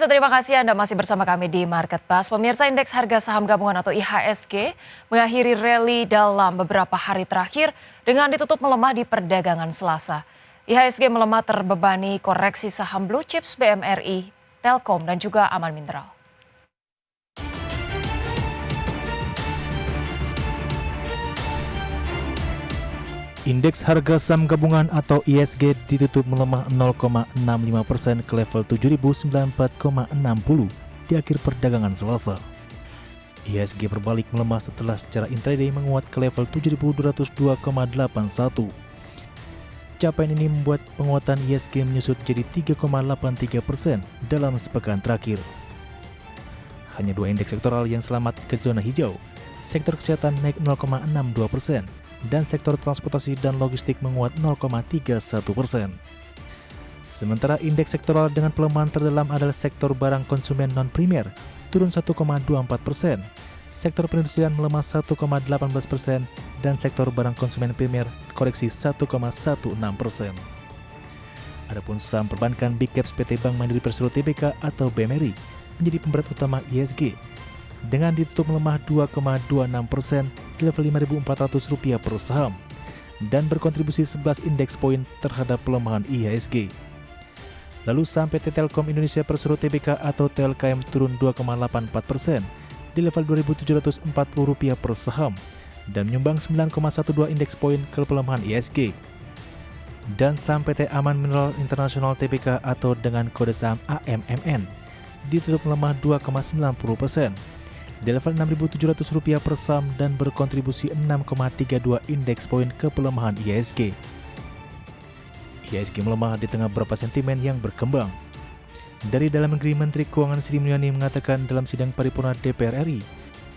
Pemirsa, terima kasih Anda masih bersama kami di Market Pass. Pemirsa, indeks harga saham gabungan atau IHSG mengakhiri rally dalam beberapa hari terakhir dengan ditutup melemah di perdagangan Selasa. IHSG melemah terbebani koreksi saham blue chips BMRI, Telkom, dan juga Aman Mineral. Indeks harga saham gabungan atau IHSG ditutup melemah 0,65% ke level 7.094,60 di akhir perdagangan Selasa. IHSG berbalik melemah setelah secara intraday menguat ke level 7.202,81. Capaian ini membuat penguatan IHSG menyusut jadi 3,83% dalam sepekan terakhir. Hanya dua indeks sektoral yang selamat ke zona hijau. Sektor kesehatan naik 0,62%. Dan sektor transportasi dan logistik menguat 0,31%. Sementara indeks sektoral dengan pelemahan terdalam adalah sektor barang konsumen non-primer, turun 1,24%, sektor perindustrian melemah 1,18%, dan sektor barang konsumen primer koreksi 1,16%. Adapun saham perbankan Big Caps PT Bank Mandiri Persero Tbk atau BMRI menjadi pemberat utama IHSG, dengan ditutup melemah 2,26% di level Rp5.400 per saham dan berkontribusi 11 indeks poin terhadap pelemahan IHSG. Lalu saham PT Telkom Indonesia Persero Tbk atau TLKM turun 2,84% di level Rp2.740 per saham dan menyumbang 9,12 indeks poin ke pelemahan IHSG. Dan saham PT Aman Mineral International Tbk atau dengan kode saham AMMN ditutup melemah 2,90% di level Rp6.700 per saham dan berkontribusi 6,32 indeks poin ke pelemahan IHSG. IHSG melemah di tengah beberapa sentimen yang berkembang. Dari dalam negeri, Menteri Keuangan Sri Mulyani mengatakan dalam sidang paripurna DPR RI,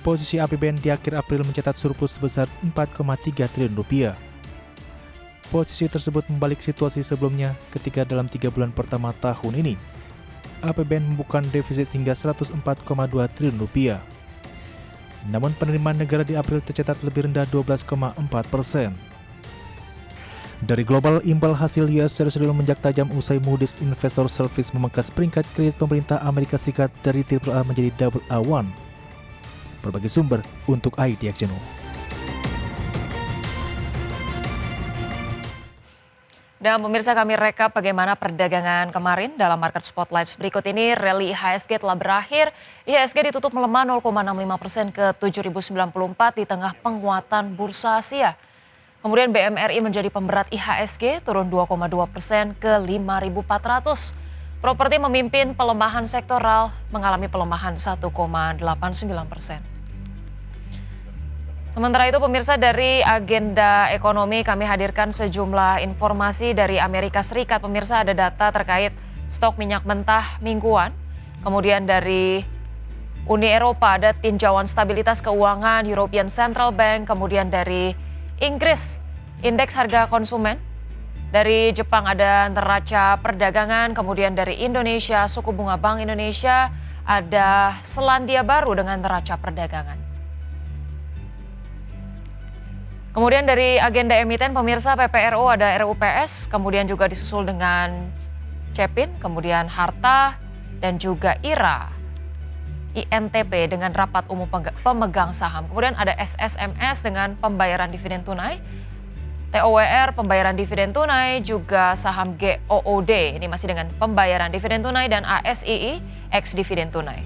posisi APBN di akhir April mencatat surplus sebesar Rp4,3 triliun. Posisi tersebut membalik situasi sebelumnya ketika dalam 3 bulan pertama tahun ini, APBN membukukan defisit hingga Rp104,2 triliun. Namun penerimaan negara di April tercatat lebih rendah 12,4%. Dari global, imbal hasil US Treasury menjak tajam usai Moody's Investor Service memangkas peringkat kredit pemerintah Amerika Serikat dari AAA menjadi AA1. Berbagai sumber untuk IT Action. Dan pemirsa, kami rekap bagaimana perdagangan kemarin dalam market spotlight berikut ini. Rally IHSG telah berakhir. IHSG ditutup melemah 0,65% ke 7.094 di tengah penguatan bursa Asia. Kemudian BMRI menjadi pemberat IHSG, turun 2,2% ke 5.400. Properti memimpin pelemahan sektoral, mengalami pelemahan 1,89%. Sementara itu pemirsa, dari agenda ekonomi kami hadirkan sejumlah informasi dari Amerika Serikat. Pemirsa, ada data terkait stok minyak mentah mingguan. Kemudian dari Uni Eropa ada tinjauan stabilitas keuangan European Central Bank. Kemudian dari Inggris indeks harga konsumen. Dari Jepang ada neraca perdagangan. Kemudian dari Indonesia suku bunga Bank Indonesia, ada Selandia Baru dengan neraca perdagangan. Kemudian dari agenda emiten pemirsa, PPRO ada RUPS, kemudian juga disusul dengan Cepin, kemudian Harta, dan juga IRA, INTP dengan rapat umum pemegang saham. Kemudian ada SSMS dengan pembayaran dividen tunai, TOWR pembayaran dividen tunai, juga saham GOOD, ini masih dengan pembayaran dividen tunai, dan ASII ex dividen tunai.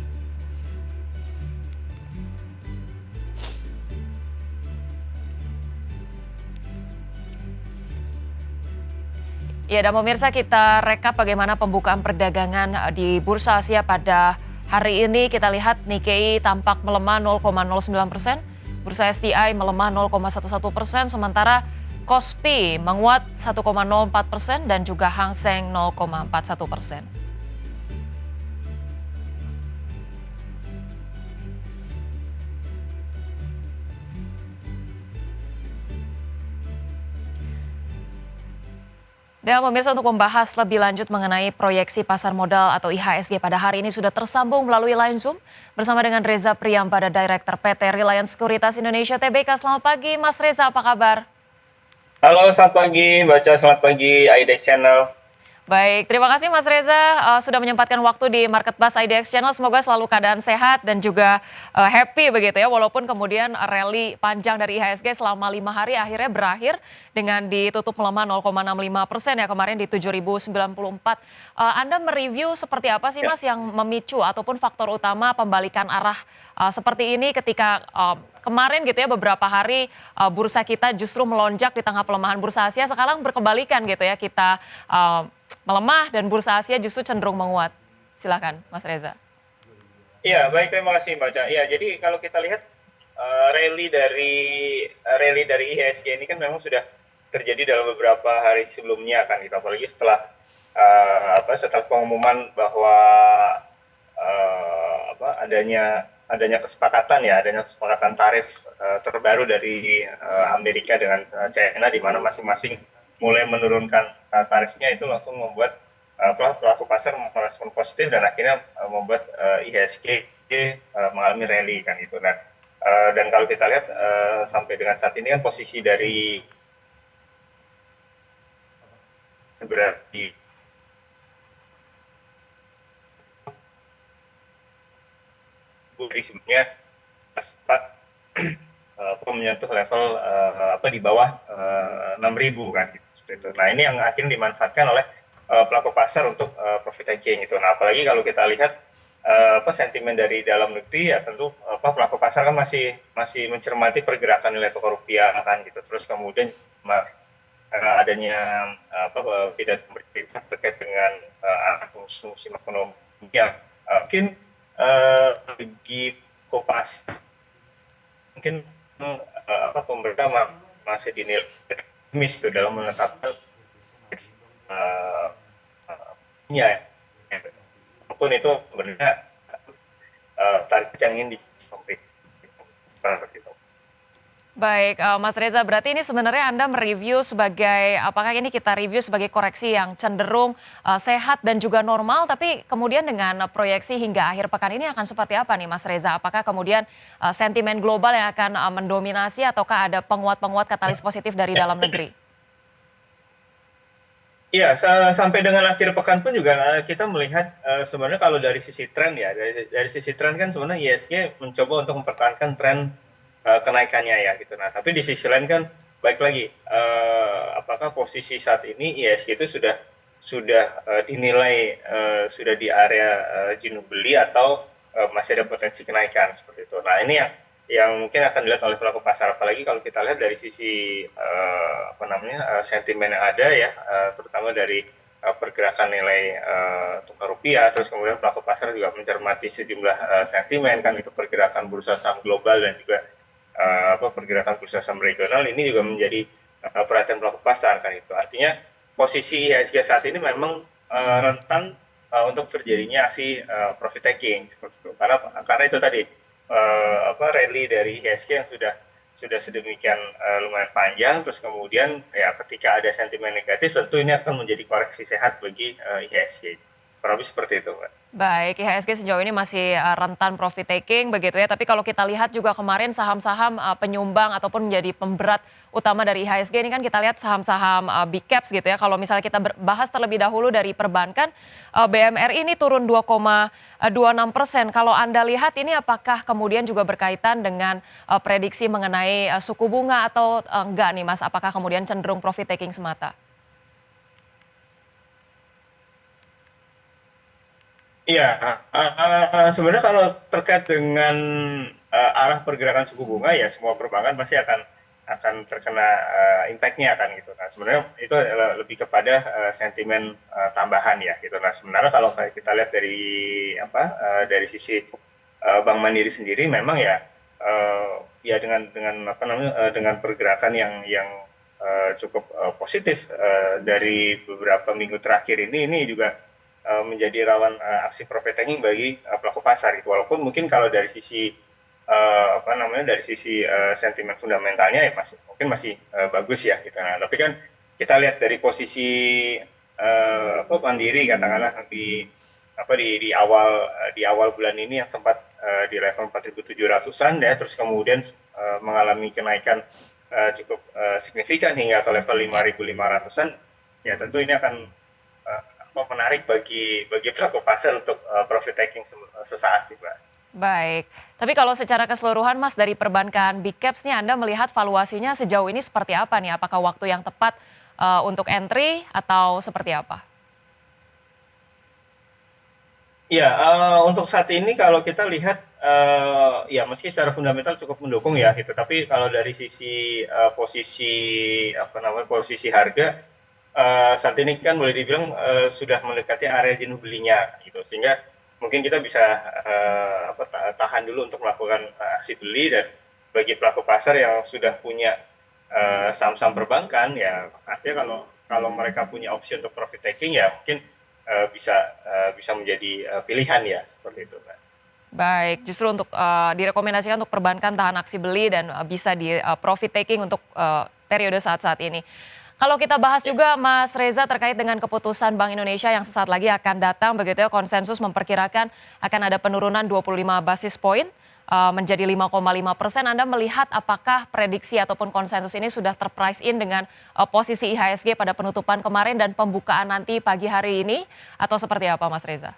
Ya, dan pemirsa, kita rekap bagaimana pembukaan perdagangan di Bursa Asia pada hari ini. Kita lihat Nikkei tampak melemah 0,09%, Bursa STI melemah 0,11%, sementara Kospi menguat 1,04% dan juga Hang Seng 0,41%. Dan pemirsa, untuk membahas lebih lanjut mengenai proyeksi pasar modal atau IHSG pada hari ini sudah tersambung melalui line Zoom bersama dengan Reza Priambada, Director PT Reliance Sekuritas Indonesia Tbk. Selamat pagi Mas Reza, apa kabar? Halo, selamat pagi Mbak Ca, selamat pagi IDEX Channel. Baik, terima kasih Mas Reza sudah menyempatkan waktu di Market Buzz IDX Channel. Semoga selalu keadaan sehat dan juga happy begitu ya. Walaupun kemudian rally panjang dari IHSG selama 5 hari akhirnya berakhir dengan ditutup melemah 0,65% ya kemarin di 7.094. Anda mereview seperti apa sih Ya. Mas yang memicu ataupun faktor utama pembalikan arah seperti ini ketika kemarin gitu ya beberapa hari bursa kita justru melonjak di tengah pelemahan bursa Asia, sekarang berkebalikan gitu ya, kita melemah dan bursa Asia justru cenderung menguat. Silakan Mas Reza. Iya, baik, terima kasih Mbak Ca. Iya, jadi kalau kita lihat rally dari IHSG ini kan memang sudah terjadi dalam beberapa hari sebelumnya kan, gitu. Apalagi setelah pengumuman bahwa adanya kesepakatan tarif terbaru dari Amerika dengan China, di mana masing-masing mulai menurunkan tarifnya, itu langsung membuat pelaku pasar merespon positif dan akhirnya membuat IHSG mengalami rally kan itu. Nah, dan kalau kita lihat sampai dengan saat ini kan posisi dari berarti sebelumnya sempat menyentuh level di bawah 6.000 kan gitu. Nah, ini yang akhirnya dimanfaatkan oleh pelaku pasar untuk profit taking itu. Nah, apalagi kalau kita lihat sentimen dari dalam negeri, ya tentu pelaku pasar kan masih mencermati pergerakan nilai tukar rupiah kan gitu. Terus kemudian adanya pidato pemerintah terkait dengan musim ekonomi yang mungkin bagi Kopas mungkin pemerintah masih dinilai optimis dalam menetapkan apapun itu sebenarnya target yang ingin disampaikan begitu. Baik, Mas Reza, berarti ini sebenarnya Anda mereview sebagai, apakah ini kita review sebagai koreksi yang cenderung sehat dan juga normal, tapi kemudian dengan proyeksi hingga akhir pekan ini akan seperti apa nih Mas Reza? Apakah kemudian sentimen global yang akan mendominasi ataukah ada penguat-penguat katalis positif dari dalam negeri? Iya, sampai dengan akhir pekan pun juga kita melihat sebenarnya kalau dari sisi tren ya, dari sisi tren kan sebenarnya IHSG mencoba untuk mempertahankan tren kenaikannya ya gitu. Nah, tapi di sisi lain kan baik lagi apakah posisi saat ini IHSG itu sudah dinilai sudah di area jenuh beli atau masih ada potensi kenaikan seperti itu. Nah, ini yang mungkin akan dilihat oleh pelaku pasar, apalagi kalau kita lihat dari sisi sentimen yang ada ya, terutama dari pergerakan nilai tukar rupiah, terus kemudian pelaku pasar juga mencermati sejumlah sentimen kan, itu pergerakan bursa saham global dan juga pergerakan bursa saham regional, ini juga menjadi perhatian pelaku pasar kan itu. Artinya posisi IHSG saat ini memang rentan untuk terjadinya aksi profit taking seperti itu. Karena itu tadi rally dari IHSG yang sudah sedemikian lumayan panjang, terus kemudian ya ketika ada sentimen negatif tentu ini akan menjadi koreksi sehat bagi IHSG. Kurang lebih seperti itu, Mbak. Baik, IHSG sejauh ini masih rentan profit taking begitu ya. Tapi kalau kita lihat juga kemarin saham-saham penyumbang ataupun menjadi pemberat utama dari IHSG ini kan kita lihat saham-saham big caps gitu ya. Kalau misalnya kita bahas terlebih dahulu dari perbankan, BMRI ini turun 2,26%. Kalau Anda lihat ini apakah kemudian juga berkaitan dengan prediksi mengenai suku bunga atau enggak nih Mas? Apakah kemudian cenderung profit taking semata? Iya, sebenarnya kalau terkait dengan arah pergerakan suku bunga ya semua perbankan pasti akan terkena impact-nya kan gitu. Nah, sebenarnya itu lebih kepada sentimen tambahan ya gitu. Nah, sebenarnya kalau kita lihat dari sisi Bank Mandiri sendiri memang ya ya dengan pergerakan yang cukup positif dari beberapa minggu terakhir ini juga menjadi rawan aksi profit taking bagi pelaku pasar itu, walaupun mungkin kalau dari sisi sentimen fundamentalnya ya masih bagus ya gitu. Nah, tapi kan kita lihat dari posisi Mandiri katakanlah di awal bulan ini yang sempat di level 4.700-an ya, terus kemudian mengalami kenaikan cukup signifikan hingga ke level 5.500-an, ya tentu ini akan menarik bagi pelaku pasar untuk profit taking sesaat sih, Mbak. Baik, tapi kalau secara keseluruhan Mas dari perbankan Big Caps nih Anda melihat valuasinya sejauh ini seperti apa nih? Apakah waktu yang tepat untuk entry atau seperti apa? Iya, untuk saat ini kalau kita lihat, ya meski secara fundamental cukup mendukung ya gitu, tapi kalau dari sisi, posisi apa namanya, posisi harga, saat ini kan boleh dibilang, sudah mendekati area jenuh belinya gitu, sehingga mungkin kita bisa, tahan dulu untuk melakukan, aksi beli. Dan bagi pelaku pasar yang sudah punya, saham-saham perbankan, ya artinya kalau mereka punya opsi untuk profit taking ya mungkin bisa menjadi pilihan ya, seperti itu, Mbak. Baik, justru untuk direkomendasikan untuk perbankan tahan aksi beli dan bisa di profit taking untuk periode saat-saat ini. Kalau kita bahas Ya. juga Mas Reza terkait dengan keputusan Bank Indonesia yang sesaat lagi akan datang, begitu ya, konsensus memperkirakan akan ada penurunan 25 basis poin menjadi 5,5%. Anda melihat apakah prediksi ataupun konsensus ini sudah terprice in dengan posisi IHSG pada penutupan kemarin dan pembukaan nanti pagi hari ini, atau seperti apa Mas Reza?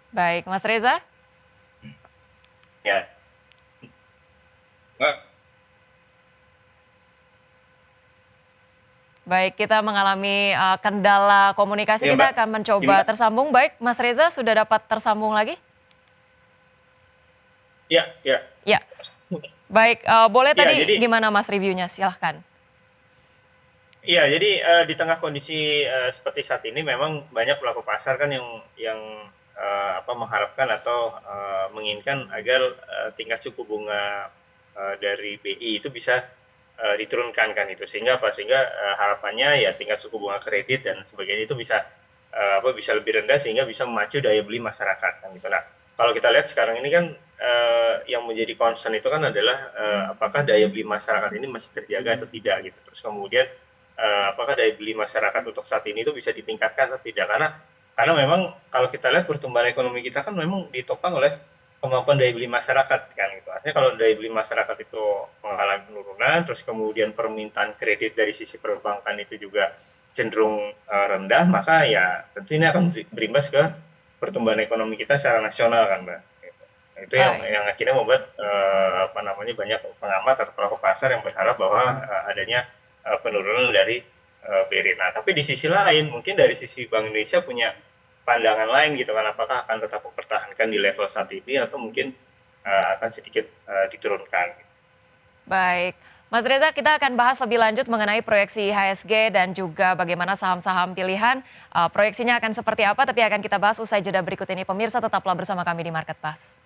Baik, Mas Reza. Ya. Mbak. Baik, kita mengalami kendala komunikasi, Iya, kita Mbak. akan mencoba Gimana? tersambung. Baik, Mas Reza sudah dapat tersambung lagi? Iya, iya. Ya, baik. Boleh Iya, tadi jadi gimana Mas reviewnya? Silahkan. iya, jadi, di tengah kondisi, seperti saat ini memang banyak pelaku pasar kan yang mengharapkan atau, menginginkan agar, tingkat suku bunga, dari BI itu bisa, diturunkan kan itu. Sehingga apa, sehingga, harapannya ya tingkat suku bunga kredit dan sebagainya itu bisa, bisa lebih rendah sehingga bisa memacu daya beli masyarakat kan gitu. Nah, kalau kita lihat sekarang ini kan, yang menjadi concern itu kan adalah, apakah daya beli masyarakat ini masih terjaga atau tidak gitu. Terus kemudian, apakah daya beli masyarakat untuk saat ini itu bisa ditingkatkan atau tidak, karena memang kalau kita lihat pertumbuhan ekonomi kita kan memang ditopang oleh kemampuan daya beli masyarakat kan gitu. Artinya kalau daya beli masyarakat itu mengalami penurunan, terus kemudian permintaan kredit dari sisi perbankan itu juga cenderung rendah, maka ya tentu ini akan berimbas ke pertumbuhan ekonomi kita secara nasional kan, Mbak. Gitu. Nah, itu Baik. yang akhirnya membuat banyak pengamat atau pelaku pasar yang berharap bahwa adanya penurunan dari BI rate. Nah, tapi di sisi lain mungkin dari sisi Bank Indonesia punya pandangan lain gitu kan, apakah akan tetap mempertahankan di level saat ini atau mungkin akan sedikit diturunkan. Baik. Mas Reza, kita akan bahas lebih lanjut mengenai proyeksi IHSG dan juga bagaimana saham-saham pilihan. Proyeksinya akan seperti apa, tapi akan kita bahas usai jeda berikut ini. Pemirsa tetaplah bersama kami di Market Pass.